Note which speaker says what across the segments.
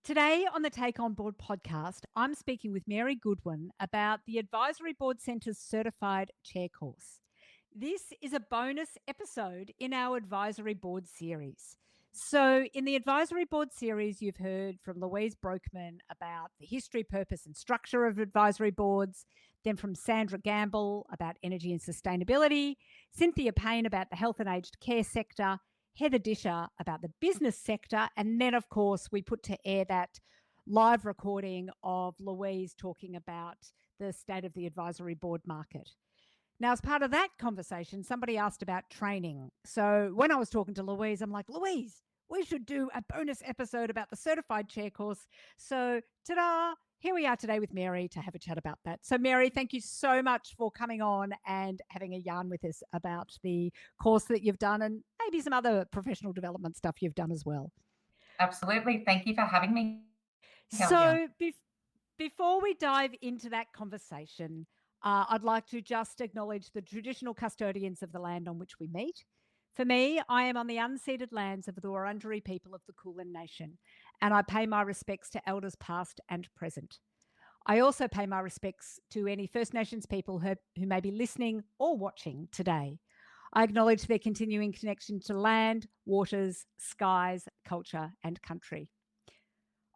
Speaker 1: Today on the Take On Board podcast, I'm speaking with Mary Goodwin about the Advisory Board Centre's Certified Chair course. This is a bonus episode in our Advisory Board series. So, in the Advisory Board series, you've heard from Louise Brokeman about the history, purpose, and structure of advisory boards, then from Sandra Gamble about energy and sustainability, Cynthia Payne about the health and aged care sector, Heather Disher about the business sector. And then, of course, we put to air that live recording of Louise talking about the state of the advisory board market. Now, as part of that conversation, somebody asked about training. So when I was talking to Louise, I'm like, Louise, we should do a bonus episode about the certified chair course. So ta-da, here we are today with Mary to have a chat about that. So Mary, thank you so much for coming on and having a yarn with us about the course that you've done and maybe some other professional development stuff you've done as well.
Speaker 2: Absolutely. Thank you for having me.
Speaker 1: So before we dive into that conversation, I'd like to just acknowledge the traditional custodians of the land on which we meet. For me, I am on the unceded lands of the Wurundjeri people of the Kulin Nation, and I pay my respects to elders past and present. I also pay my respects to any First Nations people who may be listening or watching today. I acknowledge their continuing connection to land, waters, skies, culture, and country.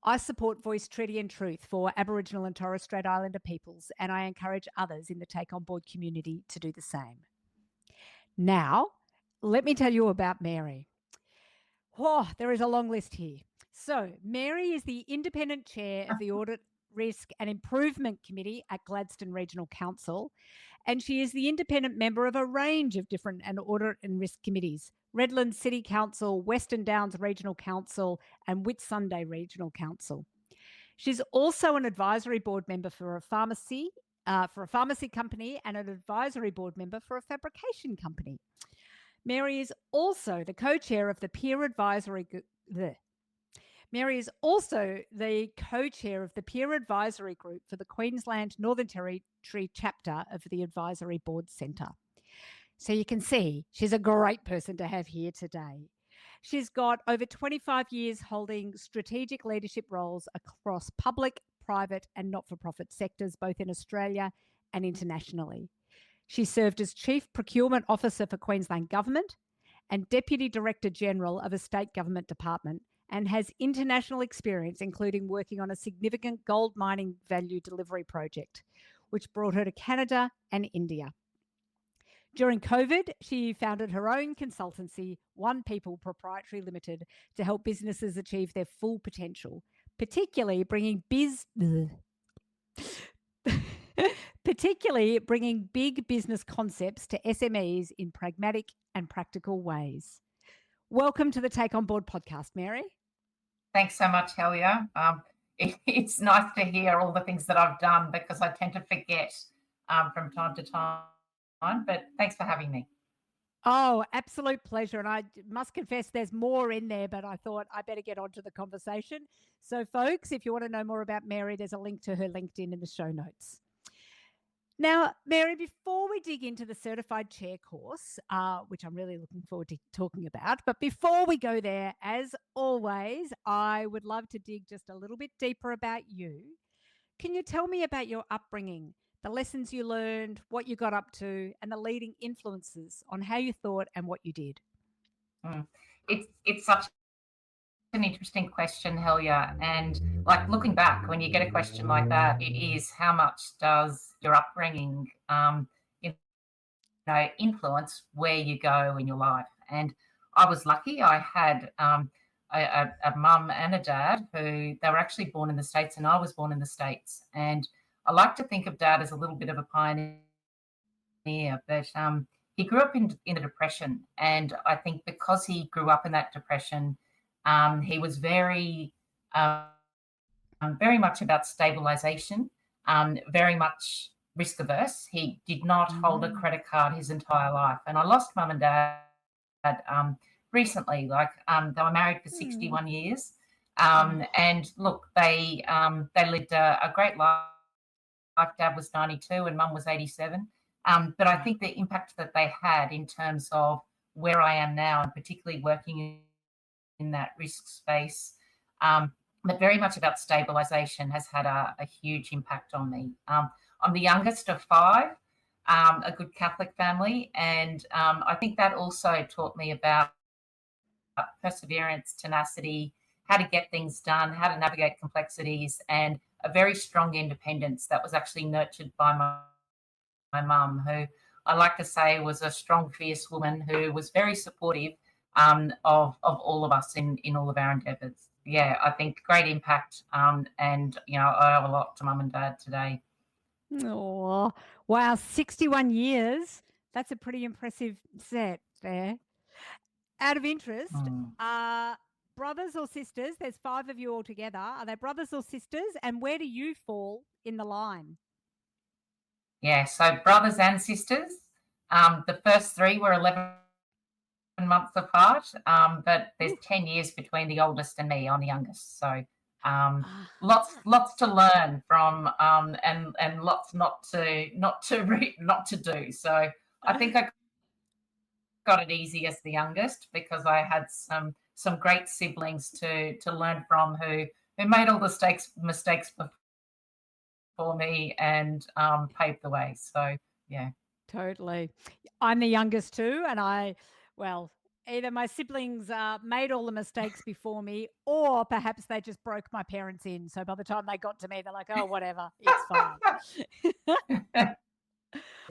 Speaker 1: I support Voice, Treaty and Truth for Aboriginal and Torres Strait Islander peoples, and I encourage others in the Take On Board community to do the same. Now, let me tell you about Mary. Oh, there is a long list here. So, Mary is the independent chair of the Audit, Risk and Improvement Committee at Gladstone Regional Council, and she is the independent member of a range of different audit and risk committees: Redlands City Council, Western Downs Regional Council, and Whitsunday Regional Council. She's also an advisory board member for a pharmacy company and an advisory board member for a fabrication company. Mary is also the co-chair of the peer advisory group for the Queensland Northern Territory chapter of the Advisory Board Centre. So you can see she's a great person to have here today. She's got over 25 years holding strategic leadership roles across public, private and not-for-profit sectors, both in Australia and internationally. She served as Chief Procurement Officer for Queensland Government and Deputy Director General of a state government department, and has international experience, including working on a significant gold mining value delivery project, which brought her to Canada and India. During COVID, she founded her own consultancy, People Proprietary Limited, to help businesses achieve their full potential, particularly bringing big business concepts to SMEs in pragmatic and practical ways. Welcome to the Take On Board podcast, Mary.
Speaker 2: Thanks so much, Helia. It's nice to hear all the things that I've done because I tend to forget from time to time, but thanks for having me.
Speaker 1: Oh, absolute pleasure. And I must confess there's more in there, but I thought I better get on to the conversation. So folks, if you want to know more about Mary, there's a link to her LinkedIn in the show notes. Now, Mary, before we dig into the certified chair course, which I'm really looking forward to talking about, but before we go there, as always, I would love to dig just a little bit deeper about you. Can you tell me about your upbringing, the lessons you learned, what you got up to, and the leading influences on how you thought and what you did?
Speaker 2: It's such an interesting question, Helia. And like looking back, when you get a question like that, it is how much does your upbringing, influence where you go in your life? And I was lucky. I had a mum and a dad who they were actually born in the States, and I was born in the States. And I like to think of Dad as a little bit of a pioneer, but he grew up in a depression, and I think because he grew up in that depression, he was very much about stabilization, very much risk averse. He did not hold a credit card his entire life, and I lost Mum and Dad recently. They were married for 61 years, and look, they lived a great life. Dad was 92 and Mum was 87. But I think the impact that they had in terms of where I am now, and particularly working in that risk space, but very much about stabilisation has had a huge impact on me. I'm the youngest of five, a good Catholic family, and I think that also taught me about perseverance, tenacity, how to get things done, how to navigate complexities, and a very strong independence that was actually nurtured by my mum, who I like to say was a strong, fierce woman who was very supportive of all of us in all of our endeavours. Yeah, I think great impact, and I owe a lot to mum and dad today.
Speaker 1: Oh, wow, 61 years. That's a pretty impressive set there. Out of interest,
Speaker 2: Mm.
Speaker 1: brothers or sisters? There's five of you all together. Are they brothers or sisters? And where do you fall in the line?
Speaker 2: Yeah, so brothers and sisters. The first three were 11 months apart, but there's
Speaker 1: Ooh.
Speaker 2: 10 years between the oldest and me. I'm the youngest, so
Speaker 1: Ah,
Speaker 2: lots to learn from, and lots not to do. So I think I got it easy as the youngest because I had some great siblings to learn from who made all the mistakes before me and paved the way. So yeah.
Speaker 1: totally. I'm the youngest too, and well, either my siblings made all the mistakes before me, or perhaps they just broke my parents in. So by the time they got to me, they're like, "Oh, whatever, it's fine."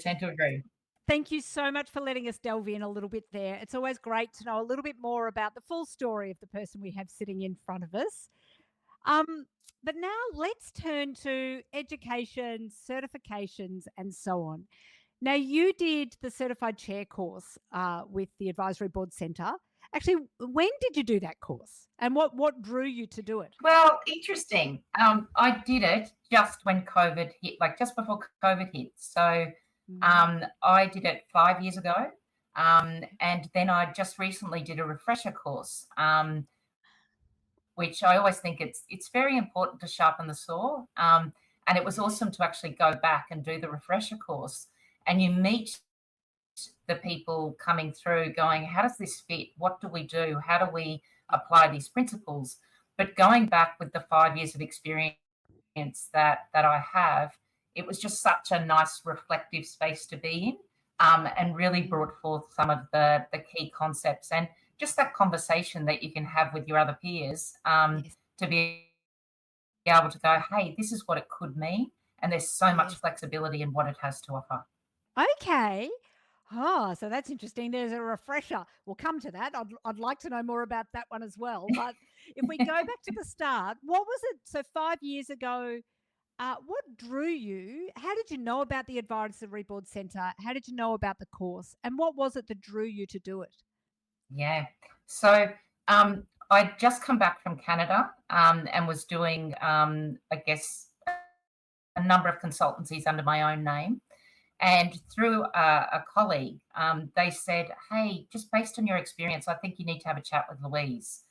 Speaker 2: Tend to agree.
Speaker 1: Thank you so much for letting us delve in a little bit there. It's always great to know a little bit more about the full story of the person we have sitting in front of us. But now let's turn to education, certifications, and so on. Now, you did the certified chair course with the Advisory Board Centre. Actually, when did you do that course, and what drew you to do it?
Speaker 2: Well, interesting. I did it just when COVID hit, like just before COVID hit. So
Speaker 1: Mm.
Speaker 2: I did it 5 years ago. And then I just recently did a refresher course, which I always think it's very important to sharpen the saw. And it was awesome to actually go back and do the refresher course. And you meet the people coming through going, how does this fit? What do we do? How do we apply these principles? But going back with the 5 years of experience that I have, it was just such a nice reflective space to be in, and really
Speaker 1: Mm.
Speaker 2: brought forth some of the key concepts and just that conversation that you can have with your other peers,
Speaker 1: Yes,
Speaker 2: to be able to go, hey, this is what it could mean. And there's so much
Speaker 1: yes.
Speaker 2: flexibility in what it has to offer.
Speaker 1: Okay. Oh, so that's interesting. There's a refresher. We'll come to that. I'd like to know more about that one as well. But if we go back to the start, what was it? So 5 years ago, what drew you? How did you know about the Advisory Board Centre? How did you know about the course? And what was it that drew you to do it?
Speaker 2: Yeah. So I'd just come back from Canada, and was doing, I guess, a number of consultancies under my own name. And through a colleague, they said, hey, just based on your experience, I think you need to have a chat with Louise.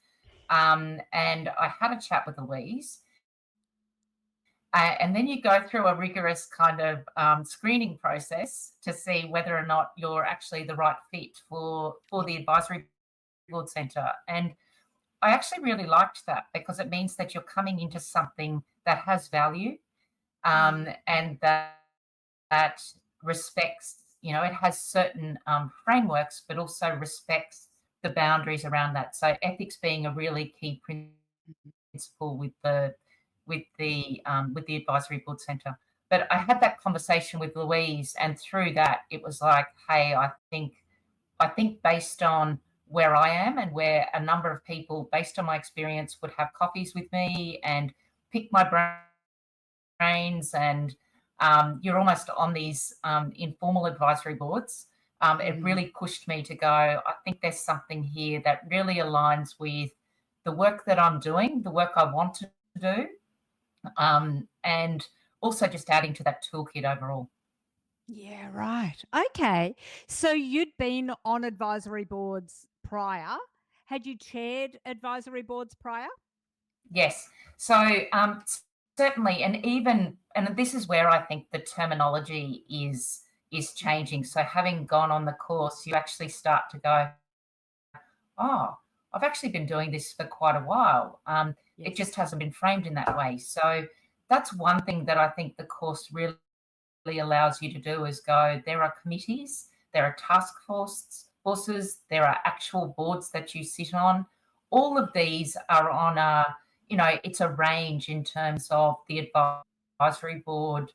Speaker 2: And I had a chat with Louise. And then you go through a rigorous kind of screening process to see whether or not you're actually the right fit for
Speaker 1: Yes.
Speaker 2: the Advisory Board Centre. And I actually really liked that because it means that you're coming into something that has value,
Speaker 1: Mm.
Speaker 2: and that respects, it has certain frameworks, but also respects the boundaries around that. So ethics being a really key principle with the advisory board centre. But I had that conversation with Louise, and through that, it was like, hey, I think based on where I am and where a number of people, based on my experience, would have coffees with me and pick my brains, and you're almost on these informal advisory boards. It
Speaker 1: Mm.
Speaker 2: really pushed me to go, I think there's something here that really aligns with the work that I'm doing, the work I want to do, and also just adding to that toolkit overall.
Speaker 1: Yeah, right. Okay. So you'd been on advisory boards prior. Had you chaired advisory boards prior?
Speaker 2: Yes. So certainly, and this is where I think the terminology is changing. So having gone on the course, you actually start to go, oh, I've actually been doing this for quite a while. It just hasn't been framed in that way. So that's one thing that I think the course really allows you to do is go, there are committees, there are task forces, there are actual boards that you sit on. All of these are on it's a range in terms of the advisory board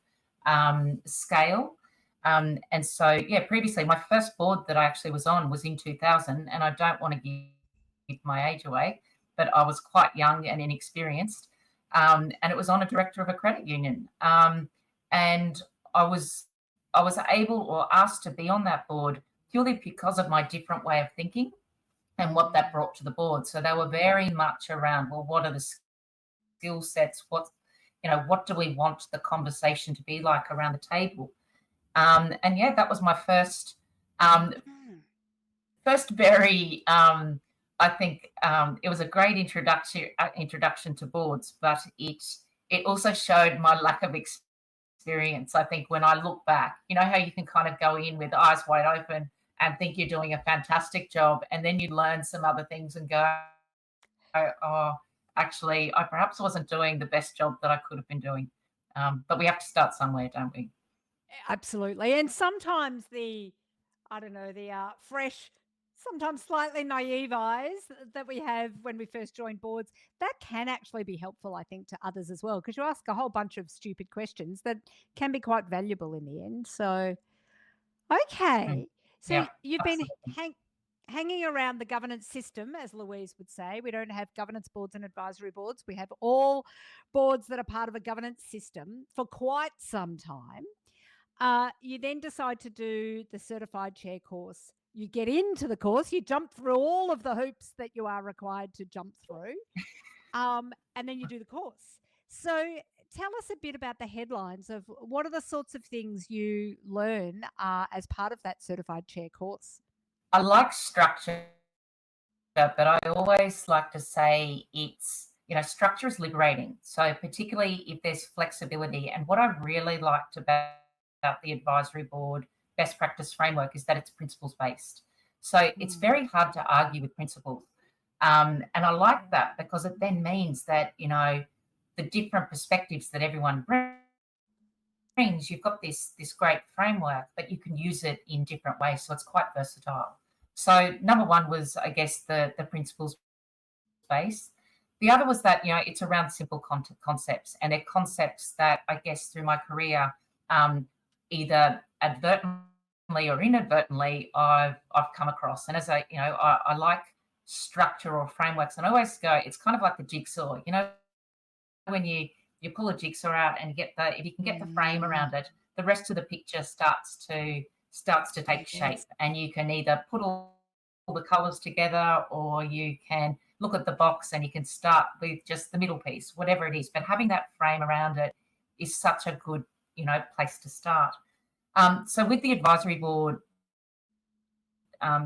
Speaker 2: scale. And so, previously my first board that I actually was on was in 2000, and I don't want to give my age away, but I was quite young and inexperienced. And it was on a director of a credit union. And I was able or asked to be on that board purely because of my different way of thinking and what that brought to the board. So they were very much around, well, what are the skill sets? What do we want the conversation to be like around the table? And that was my first very I think it was a great introduction to boards, but it also showed my lack of experience. I think when I look back, you know how you can kind of go in with eyes wide open and think you're doing a fantastic job, and then you learn some other things and go, oh, actually, I perhaps wasn't doing the best job that I could have been doing. But we have to start somewhere, don't we?
Speaker 1: Absolutely. And sometimes fresh, sometimes slightly naive eyes that we have when we first join boards, that can actually be helpful, I think, to others as well, because you ask a whole bunch of stupid questions that can be quite valuable in the end. So,
Speaker 2: Mm.
Speaker 1: okay. So
Speaker 2: Yeah,
Speaker 1: you've been
Speaker 2: absolutely.
Speaker 1: hanging around the governance system, as Louise would say. We don't have governance boards and advisory boards. We have all boards that are part of a governance system for quite some time. You then decide to do the certified chair course. You get into the course, you jump through all of the hoops that you are required to jump through, and then you do the course. So tell us a bit about the headlines of what are the sorts of things you learn as part of that certified chair course.
Speaker 2: I like structure, but I always like to say structure is liberating. So particularly if there's flexibility. And what I really liked about the advisory board best practice framework is that it's principles based. So it's very hard to argue with principles. And I like that because it then means that, the different perspectives that everyone brings, you've got this great framework, but you can use it in different ways. So it's quite versatile. So number one was, I guess, the principles base. The other was that it's around simple concepts, and they're concepts that I guess through my career, either advertently or inadvertently, I've come across. And as I like structure or frameworks, and I always go, it's kind of like the jigsaw. When you pull a jigsaw out and if you can get the frame around it, the rest of the picture starts to take shape, and you can either put all the colors together, or you can look at the box and you can start with just the middle piece, whatever it is. But having that frame around it is such a good, place to start. So with the advisory board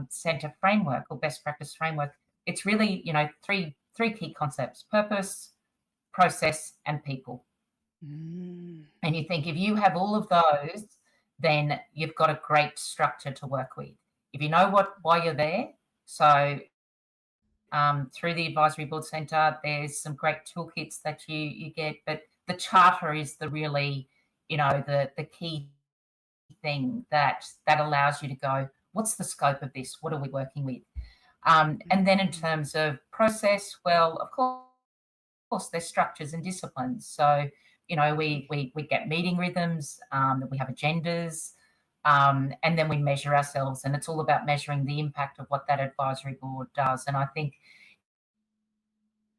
Speaker 2: centre framework or best practice framework, it's really, three key concepts: purpose, process, and people. And you think if you have all of those, then you've got a great structure to work with. If you know why you're there, so through the Advisory Board Centre, there's some great toolkits that you get, but the charter is the really, the key thing that allows you to go, what's the scope of this? What are we working with? And then in terms of process, well, of course, there's structures and disciplines. So, we get meeting rhythms, we have agendas, and then we measure ourselves. And it's all about measuring the impact of what that advisory board does. And I think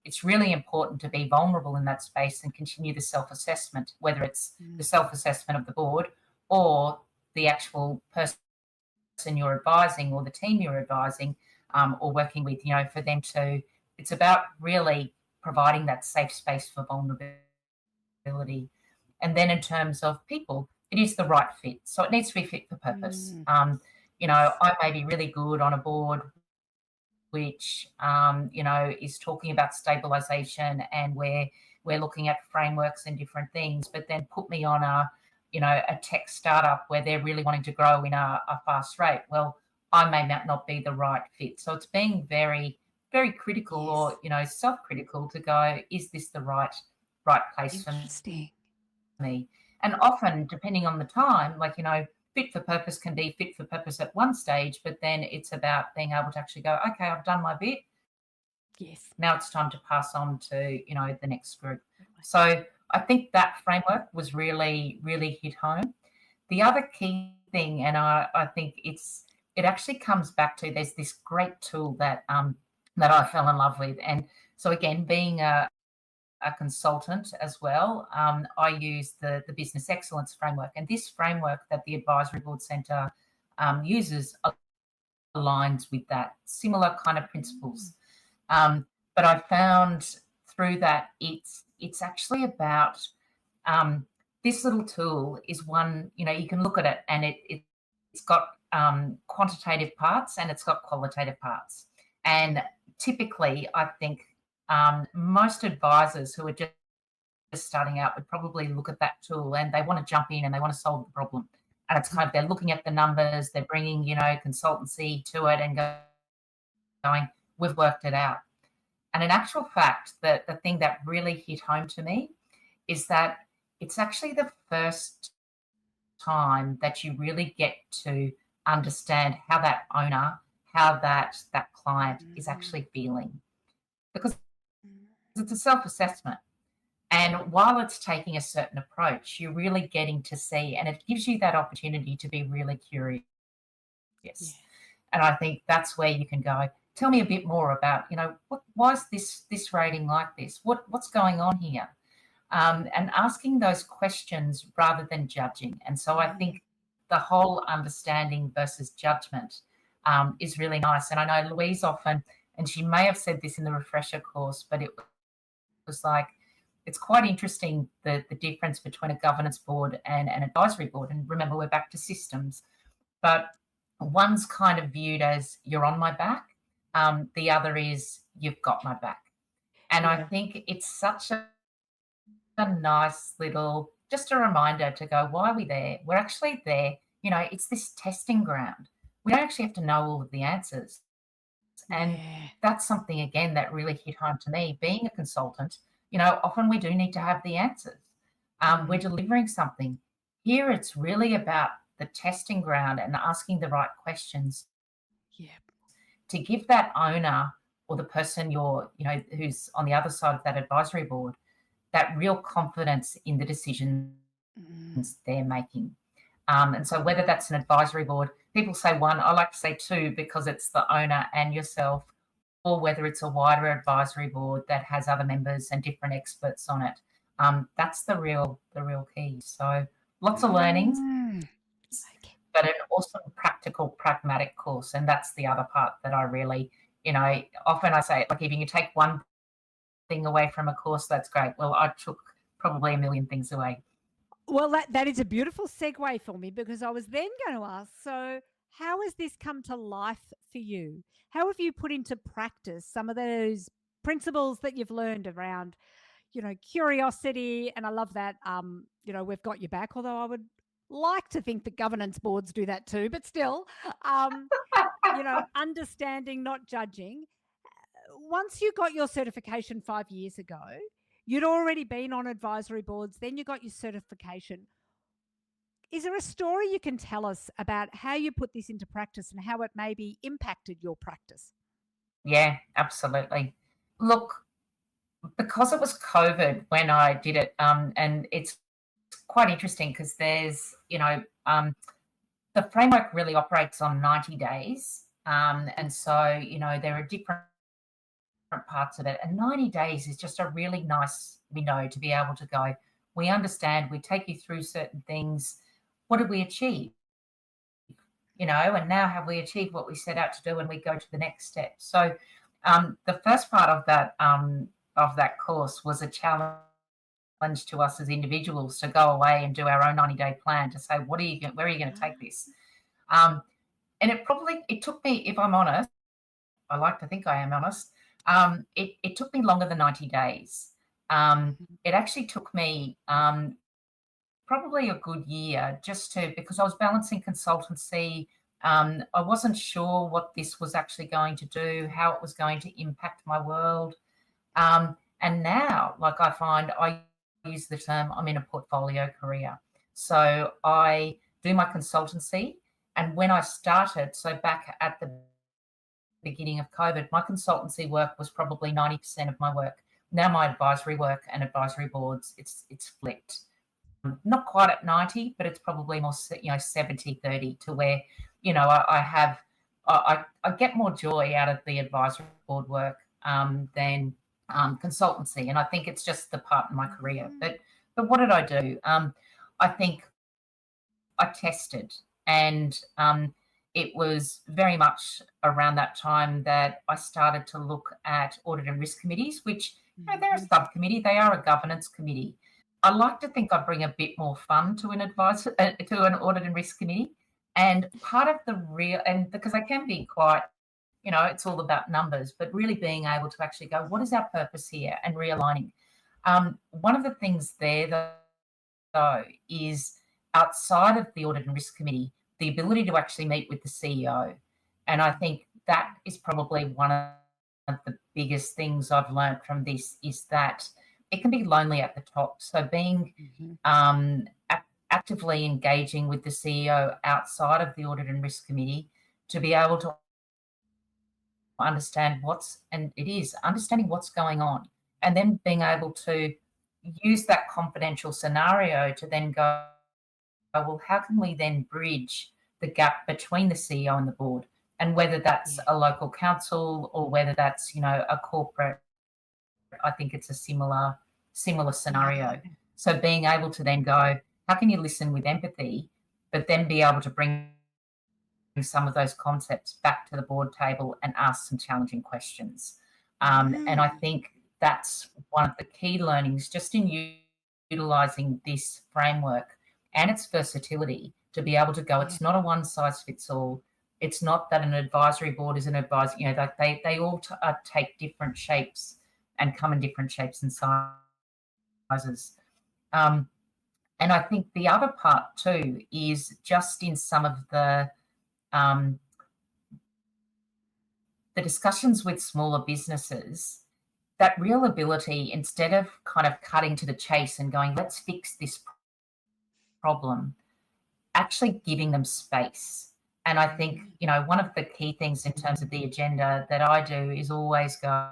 Speaker 2: it's really important to be vulnerable in that space and continue the self-assessment, whether it's the self-assessment of the board or the actual person you're advising or the team you're advising, or working with, for them to, it's about really providing that safe space for vulnerability. And then in terms of people, it is the right fit. So it needs to be fit for purpose. I may be really good on a board which, is talking about stabilization, and we're looking at frameworks and different things, but then put me on a tech startup where they're really wanting to grow in a fast rate. Well, I may not be the right fit. So it's being very very critical
Speaker 1: Yes.
Speaker 2: or, self-critical to go, is this the right place for
Speaker 1: Interesting.
Speaker 2: me? And often, depending on the time, fit for purpose can be fit for purpose at one stage, but then it's about being able to actually go, okay, I've done my bit.
Speaker 1: Yes.
Speaker 2: Now it's time to pass on to, the next group. So I think that framework was really, really hit home. The other key thing, and I think it actually comes back to, there's this great tool that I fell in love with. And so again, being a consultant as well, I use the business excellence framework. And this framework that the Advisory Board Centre uses aligns with that, similar kind of principles. But I found through that it's actually about this little tool is one, you can look at it and it's got quantitative parts and it's got qualitative parts. And typically, I think most advisors who are just starting out would probably look at that tool and they want to jump in and they want to solve the problem. And it's kind of, they're looking at the numbers, they're bringing, consultancy to it and going, we've worked it out. And in actual fact, the thing that really hit home to me is that it's actually the first time that you really get to understand how that owner, how that client is actually feeling. Because it's a self-assessment. And while it's taking a certain approach, you're really getting to see, and it gives you that opportunity to be really curious.
Speaker 1: Yeah.
Speaker 2: And I think that's where you can go, tell me a bit more about, why is this rating like this? What's going on here? And asking those questions rather than judging. And so I think the whole understanding versus judgment is really nice. And I know Louise often, and she may have said this in the refresher course, but it was like, it's quite interesting the difference between a governance board and an advisory board. And remember, we're back to systems, but one's kind of viewed as you're on my back. The other is you've got my back. And I think it's such a nice little, just a reminder to go, why are we there? We're actually there. It's this testing ground. We don't actually have to know all of the answers. And that's something, again, that really hit home to me. Being a consultant, often we do need to have the answers. We're delivering something. Here, it's really about the testing ground and asking the right questions to give that owner or the person who's on the other side of that advisory board that real confidence in the decisions they're making. And so whether that's an advisory board, people say one, I like to say two because it's the owner and yourself, or whether it's a wider advisory board that has other members and different experts on it. That's the real key. So lots of learnings, but an awesome practical, pragmatic course. And that's the other part that I really, often I say, like, if you can take one thing away from a course, that's great. Well, I took probably a million things away.
Speaker 1: Well, that is a beautiful segue for me, because I was then going to ask, so how has this come to life for you? How have you put into practice some of those principles that you've learned around, curiosity? And I love that, we've got your back, although I would like to think that governance boards do that too, but still, understanding, not judging. Once you got your certification 5 years ago, you'd already been on advisory boards, then you got your certification. Is there a story you can tell us about how you put this into practice and how it maybe impacted your practice?
Speaker 2: Yeah, absolutely. Look, because it was COVID when I did it, and it's quite interesting because there's, the framework really operates on 90 days. And so, there are different parts of it. And 90 days is just a really nice window to be able to go, we understand, we take you through certain things. What did we achieve? And now have we achieved what we set out to do, and we go to the next step. So the first part of that course was a challenge to us as individuals to go away and do our own 90-day plan to say, where are you going to take this? And it took me, if I'm honest, I like to think I am honest, it took me longer than 90 days. It actually took me probably a good year because I was balancing consultancy I wasn't sure what this was actually going to do, how it was going to impact my world. And now, like, I find I use the term I'm in a portfolio career. So I do my consultancy. And when I started, so back at the beginning of COVID, my consultancy work was probably 90% of my work. Now my advisory work and advisory boards, it's flipped. Not quite at 90, but it's probably more, 70-30, to where, I have, I get more joy out of the advisory board work than consultancy. And I think it's just the part in my career. But what did I do? I think I tested, and it was very much around that time that I started to look at audit and risk committees, which, they're a subcommittee, they are a governance committee. I like to think I bring a bit more fun to an to an audit and risk committee. And part of the real, and because they can be quite, it's all about numbers, but really being able to actually go, what is our purpose here, and realigning. One of the things there, though, is outside of the audit and risk committee, the ability to actually meet with the CEO. And I think that is probably one of the biggest things I've learned from this, is that it can be lonely at the top. So being actively engaging with the CEO outside of the audit and risk committee, to be able to understand understanding what's going on, and then being able to use that confidential scenario to then go, oh, well, how can we then bridge the gap between the CEO and the board? And whether that's a local council or whether that's, a corporate, I think it's a similar scenario. So being able to then go, how can you listen with empathy, but then be able to bring some of those concepts back to the board table and ask some challenging questions. And I think that's one of the key learnings, just in utilizing this framework and its versatility, to be able to go, it's not a one size fits all. It's not that an advisory board is an advisor, that they all take different shapes and come in different shapes and sizes. And I think the other part too is just in some of um, the discussions with smaller businesses, that real ability, instead of kind of cutting to the chase and going, let's fix this problem, actually giving them space. And I think, one of the key things in terms of the agenda that I do is always go,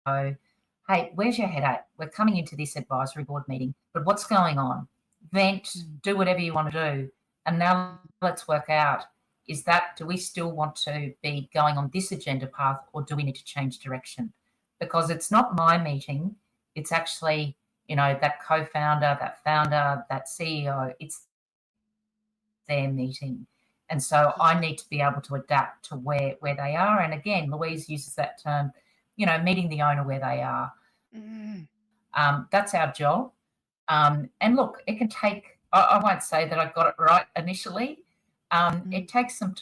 Speaker 2: hey, where's your head at? We're coming into this advisory board meeting, but what's going on? Vent, do whatever you want to do. And now let's work out, do we still want to be going on this agenda path, or do we need to change direction? Because it's not my meeting. It's actually, that co-founder, that founder, that CEO, it's their meeting. And so I need to be able to adapt to where they are. And again, Louise uses that term, meeting the owner where they are. That's our job. And look, it can take, I won't say that I got it right initially. It takes some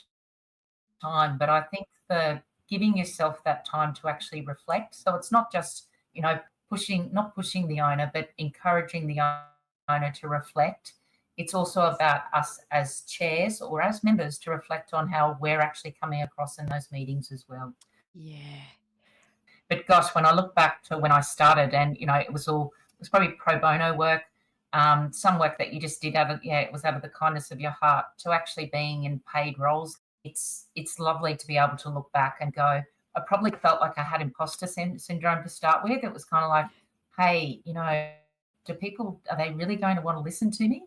Speaker 2: time, but I think the giving yourself that time to actually reflect. So it's not just, not pushing the owner, but encouraging the owner to reflect. It's also about us as chairs or as members to reflect on how we're actually coming across in those meetings as well.
Speaker 1: Yeah.
Speaker 2: But gosh, when I look back to when I started, and it was probably pro bono work, some work that you just did it was out of the kindness of your heart, to actually being in paid roles. It's lovely to be able to look back and go, I probably felt like I had imposter syndrome to start with. It was kind of like, hey, are they really going to want to listen to me?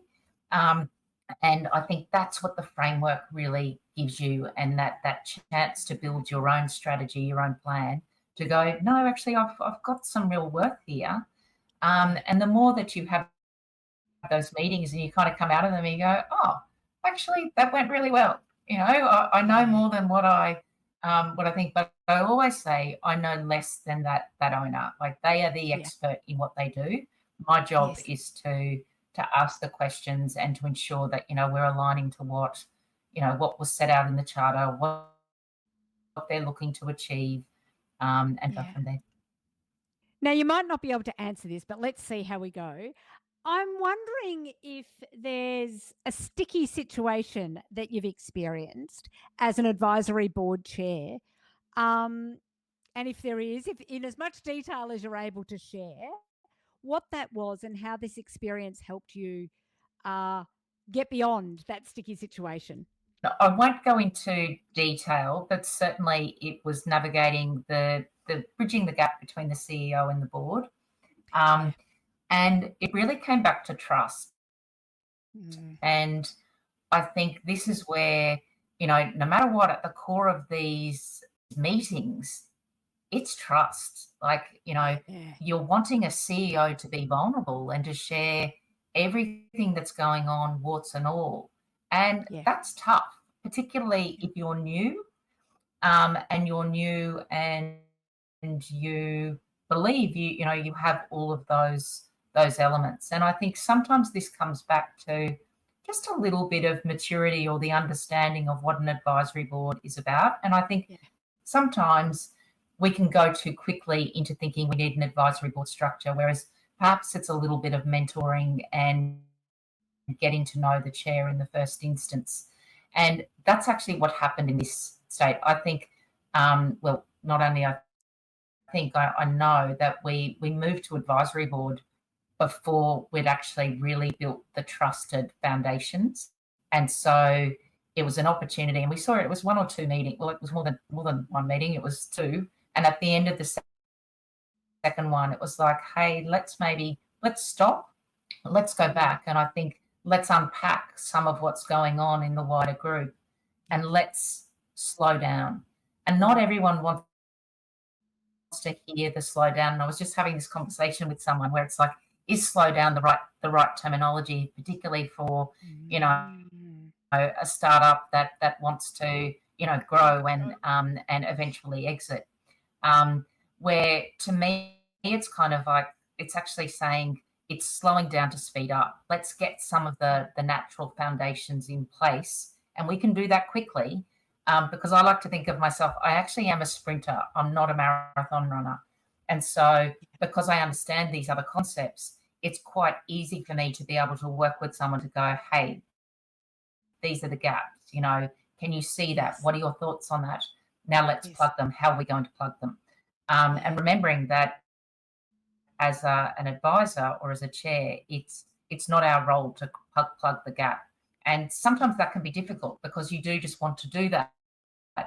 Speaker 2: And I think that's what the framework really gives you, and that chance to build your own strategy, your own plan, to go, no, actually, I've got some real work here. And the more that you have those meetings and you kind of come out of them and you go, oh, actually, that went really well. I know more than what I think, but I always say I know less than that owner. Like, they are the expert in what they do. My job is to ask the questions and to ensure that, we're aligning to what was set out in the charter, what they're looking to achieve, and go from there.
Speaker 1: Now, you might not be able to answer this, but let's see how we go. I'm wondering if there's a sticky situation that you've experienced as an advisory board chair. Um, and if there is, if in as much detail as you're able to share, what that was and how this experience helped you uh, get beyond that sticky situation.
Speaker 2: I won't go into detail, but certainly it was navigating the bridging the gap between the CEO and the board.
Speaker 1: Yeah.
Speaker 2: And it really came back to trust.
Speaker 1: Mm.
Speaker 2: And I think this is where, no matter what, at the core of these meetings, it's trust. Like,
Speaker 1: Yeah.
Speaker 2: you're wanting a CEO to be vulnerable and to share everything that's going on, warts and all. And
Speaker 1: Yeah.
Speaker 2: that's tough, particularly if you're new, and you're new and you believe you have all of those elements. And I think sometimes this comes back to just a little bit of maturity or the understanding of what an advisory board is about. And I think
Speaker 1: Yeah.
Speaker 2: sometimes we can go too quickly into thinking we need an advisory board structure, whereas perhaps it's a little bit of mentoring and getting to know the chair in the first instance. And that's actually what happened in this state. I think, well, not only I think, I know that we moved to advisory board before we'd actually really built the trusted foundations. And so it was an opportunity, and we saw it. It was one or two meetings. Well, it was more than one meeting. It was two. And at the end of the second one, it was like, hey, let's stop, let's go back, and I think let's unpack some of what's going on in the wider group, and let's slow down. And not everyone wants to hear the slow down. And I was just having this conversation with someone where it's like, is slow down the right terminology, particularly for
Speaker 1: Mm.
Speaker 2: a startup that wants to grow and eventually exit. Where to me it's kind of like it's actually saying it's slowing down to speed up. Let's get some of the natural foundations in place, and we can do that quickly. Because I like to think of myself, I actually am a sprinter. I'm not a marathon runner, and so because I understand these other concepts, it's quite easy for me to be able to work with someone to go, hey, these are the gaps. Can you see that?
Speaker 1: Yes.
Speaker 2: What are your thoughts on that? Now let's
Speaker 1: Yes.
Speaker 2: plug them. How are we going to plug them? And
Speaker 1: Yeah.
Speaker 2: remembering that as an advisor or as a chair, it's not our role to plug the gap. And sometimes that can be difficult because you do just want to do that.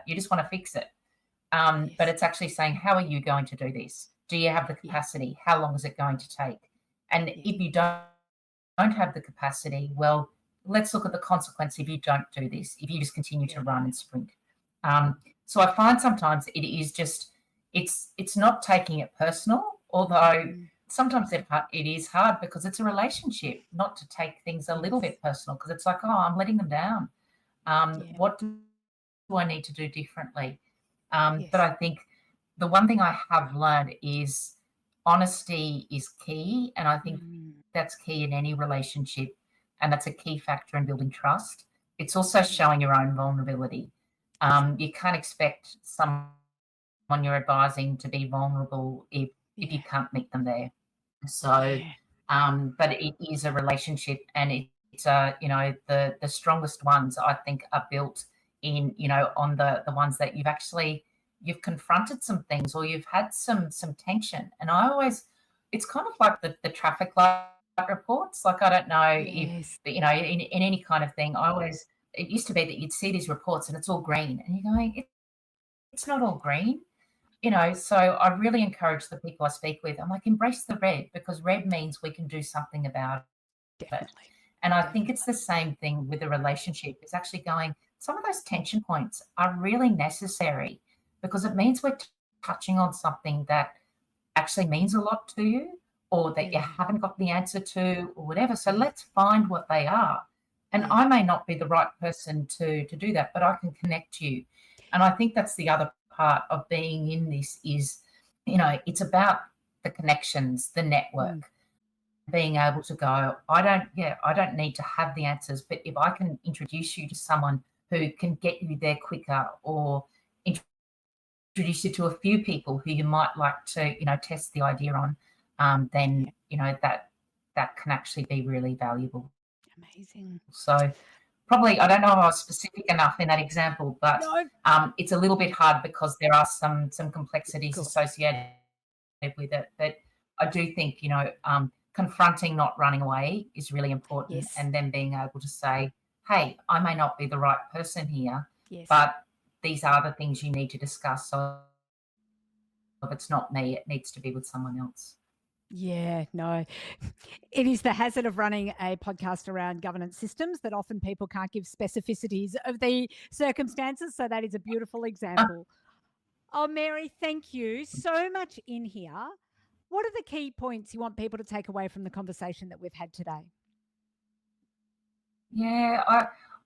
Speaker 2: You just want to fix it. But
Speaker 1: Yes.
Speaker 2: it's actually saying, how are you going to do this? Do you have the
Speaker 1: Yeah.
Speaker 2: capacity? How long is it going to take? And
Speaker 1: Yeah.
Speaker 2: if you don't have the capacity, well, let's look at the consequence if you don't do this, if you just continue to
Speaker 1: Yeah.
Speaker 2: run and sprint. So I find sometimes it is just, it's not taking it personal, although
Speaker 1: Mm.
Speaker 2: sometimes it is hard because it's a relationship, not to take things a little
Speaker 1: Yes.
Speaker 2: bit personal because it's like, oh, I'm letting them down.
Speaker 1: Yeah.
Speaker 2: What do I need to do differently? But
Speaker 1: Yes.
Speaker 2: I think the one thing I have learned is honesty is key. And I think
Speaker 1: Mm.
Speaker 2: that's key in any relationship. And that's a key factor in building trust. It's also
Speaker 1: Yeah.
Speaker 2: showing your own vulnerability.
Speaker 1: Yes.
Speaker 2: You can't expect someone you're advising to be vulnerable if you
Speaker 1: Yeah.
Speaker 2: can't meet them there. So,
Speaker 1: Yeah.
Speaker 2: but it is a relationship, and it's the strongest ones I think are built in on the ones that you've confronted some things or you've had some tension. And I always, it's kind of like the traffic light reports. Like I don't know if
Speaker 1: Yes.
Speaker 2: in any kind of thing. I always, it used to be that you'd see these reports and it's all green, and you're going, it's not all green. So I really encourage the people I speak with. I'm like, embrace the red because red means we can do something about it.
Speaker 1: Definitely.
Speaker 2: And I think it's
Speaker 1: Definitely.
Speaker 2: the same thing with a relationship. It's actually going, some of those tension points are really necessary because it means we're touching on something that actually means a lot to you or that you
Speaker 1: Yeah.
Speaker 2: haven't got the answer to or whatever. So
Speaker 1: Yeah.
Speaker 2: let's find what they are. And
Speaker 1: Yeah.
Speaker 2: I may not be the right person to do that, but I can connect you. And I think that's the other part of being in this is, it's about the connections, the
Speaker 1: Mm.
Speaker 2: network, being able to go, I don't need to have the answers, but if I can introduce you to someone who can get you there quicker or introduce you to a few people who you might like to, test the idea on, then,
Speaker 1: Yeah.
Speaker 2: that can actually be really valuable.
Speaker 1: Amazing.
Speaker 2: So probably, I don't know if I was specific enough in that example, but
Speaker 1: No,
Speaker 2: it's a little bit hard because there are some
Speaker 1: of
Speaker 2: complexities
Speaker 1: course.
Speaker 2: associated with it. But I do think, confronting, not running away is really important.
Speaker 1: Yes.
Speaker 2: And then being able to say, hey, I may not be the right person here,
Speaker 1: Yes.
Speaker 2: but these are the things you need to discuss. So if it's not me, it needs to be with someone else.
Speaker 1: Yeah, no. It is the hazard of running a podcast around governance systems that often people can't give specificities of the circumstances. So that is a beautiful example. Oh, Mary, thank you so much in here. What are the key points you want people to take away from the conversation that we've had today?
Speaker 2: Yeah,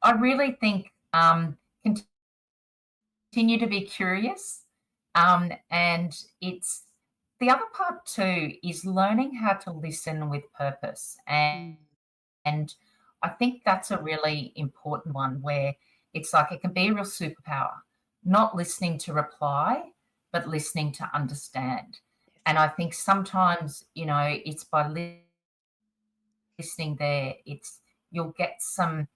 Speaker 2: I really think continue to be curious. And it's the other part too is learning how to listen with purpose. And I think that's a really important one where it's like it can be a real superpower, not listening to reply, but listening to understand. And I think sometimes, it's by listening there, you'll get some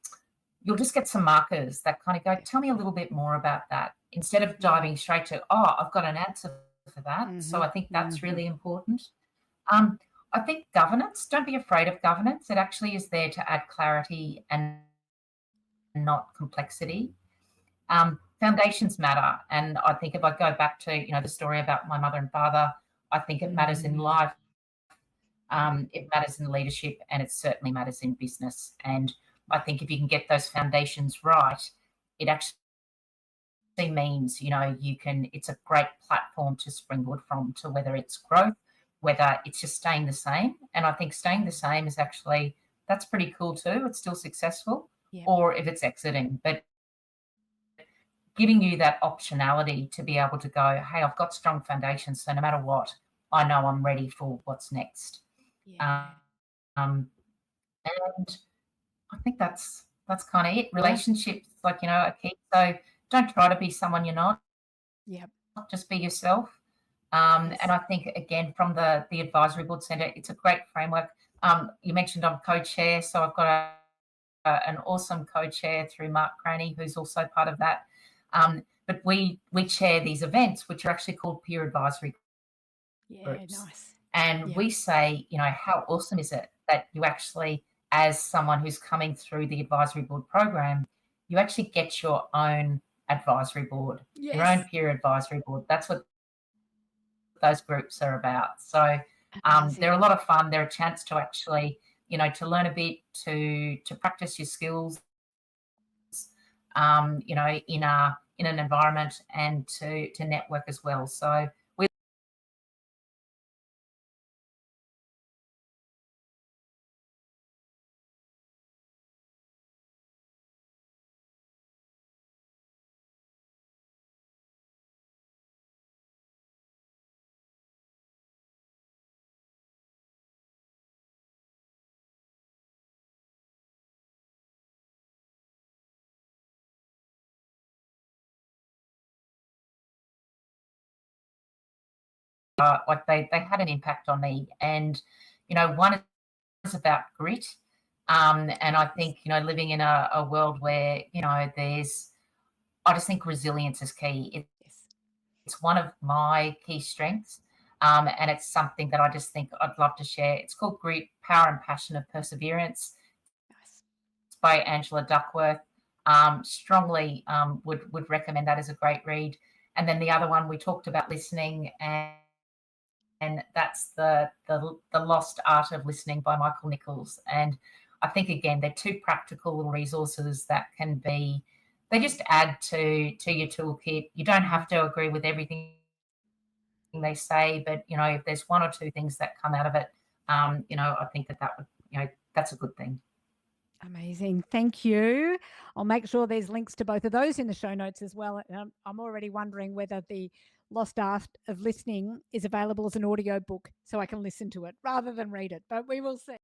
Speaker 2: you'll just get some markers that kind of go, tell me a little bit more about that, instead of diving straight to, oh, I've got an answer for that. So I think that's really important. Um, I think governance, don't be afraid of governance. It actually is there to add clarity and not complexity. Foundations matter. And I think if I go back to, the story about my mother and father, I think it matters in life. It matters in leadership, and it certainly matters in business. And I think if you can get those foundations right, it actually means, it's a great platform to springboard from, to whether it's growth, whether it's just staying the same. And I think staying the same is actually, that's pretty cool too. It's still successful.
Speaker 1: Yeah.
Speaker 2: Or if it's exiting, but giving you that optionality to be able to go, hey, I've got strong foundations. So no matter what, I know I'm ready for what's next.
Speaker 1: Yeah.
Speaker 2: Um, and I think that's kind of it.
Speaker 1: Yeah.
Speaker 2: Relationships, are key. So don't try to be someone you're not.
Speaker 1: Yep.
Speaker 2: Just be yourself.
Speaker 1: Yes.
Speaker 2: And I think again from the Advisory Board Centre, it's a great framework. You mentioned I'm co-chair, so I've got an awesome co-chair through Mark Cranny, who's also part of that. But we chair these events, which are actually called peer advisory groups.
Speaker 1: Nice.
Speaker 2: And we say, how awesome is it that you actually, as someone who's coming through the advisory board program, you actually get your own advisory board, your own peer advisory board. That's what those groups are about. So they're a lot of fun. They're a chance to actually, to learn a bit, to practice your skills, in an environment, and to network as well. So like they had an impact on me. And one is about grit, and I think living in a world where I just think resilience is key. It's one of my key strengths, and it's something that I just think I'd love to share. It's called Grit, Power and Passion of Perseverance. It's by Angela Duckworth. Strongly would recommend that as a great read. And then the other one, we talked about listening, and that's the Lost Art of Listening by Michael Nichols. And I think again they're two practical little resources that can be, they just add to your toolkit. You don't have to agree with everything they say, but if there's one or two things that come out of it, I think that would, that's a good thing.
Speaker 1: Amazing. Thank you. I'll make sure there's links to both of those in the show notes as well. I'm already wondering whether the Lost Art of Listening is available as an audio book so I can listen to it rather than read it, but we will see.